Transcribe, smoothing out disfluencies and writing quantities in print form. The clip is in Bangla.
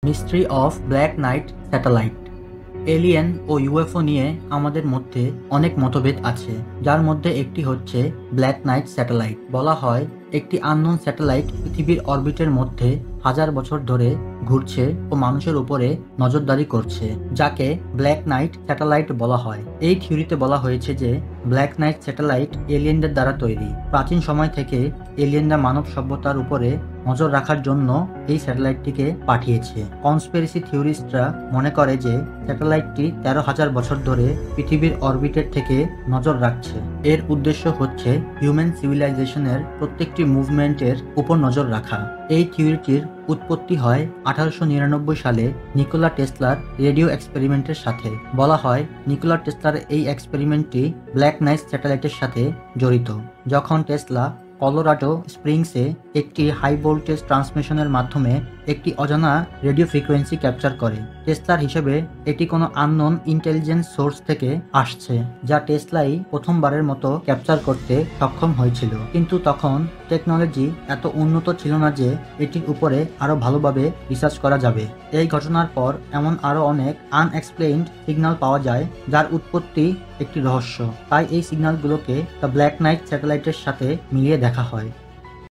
Mystery of black knight satellite. Alien ও ইউএফও নিয়ে আমাদের মধ্যে অনেক মতভেদ আছে, যার মধ্যে একটি হচ্ছে ব্ল্যাক নাইট স্যাটেলাইট। বলা হয় একটি আননোন স্যাটেলাইট পৃথিবীর অরবিটের মধ্যে হাজার বছর ধরে ঘুরছে ও মানুষের উপরে নজরদারি করছে, যাকে ব্ল্যাক নাইট স্যাটেলাইট বলা হয়। এই থিওরিতে বলা হয়েছে যে ব্ল্যাক নাইট স্যাটেলাইট এলিয়েনদের দ্বারা তৈরি। প্রাচীন সময় থেকে এলিয়েনরা মানব সভ্যতার উপরে নজর রাখার জন্য এই স্যাটেলাইটটিকে পাঠিয়েছে। কনস্পিরেসি থিওরিস্টরা মনে করে যে স্যাটেলাইটটি 13,000 বছর ধরে পৃথিবীর অরবিটের থেকে নজর রাখছে। এর উদ্দেশ্য হচ্ছে হিউম্যান সিভিলাইজেশনের প্রত্যেকটি মুভমেন্টের উপর নজর রাখা। এই থিওরিটির উৎপত্তি হয় 1899 সালে নিকোলা টেসলার রেডিও এক্সপেরিমেন্টের সাথে। বলা হয় নিকোলা টেসলার এই এক্সপেরিমেন্টটি ব্ল্যাক নাইট স্যাটেলাইটের সাথে জড়িত। যখন টেসলা কলোরাডো স্প্রিংসে একটি হাই ভোল্টেজ ট্রান্সমিশনের মাধ্যমে একটি অজানা রেডিও ফ্রিকোয়েন্সি ক্যাপচার করে। টেসলার হিসেবে এটি কোনো আননোন ইন্টেলিজেন্স সোর্স থেকে আসছে, যা টেসলাই প্রথমবারের মতো ক্যাপচার করতে সক্ষম হয়েছিল। কিন্তু তখন টেকনোলজি এত উন্নত ছিল না যে এটির উপরে আরো ভালোভাবে রিসার্চ করা যাবে। এই ঘটনার পর এমন আরো অনেক আনএক্সপ্লেইনড সিগন্যাল পাওয়া যায়, যার উৎপত্তি একটি রহস্য। তাই এই সিগন্যালগুলোকে দ্য ব্ল্যাক নাইট স্যাটেলাইটের সাথে মিলিয়ে দেখা হয়।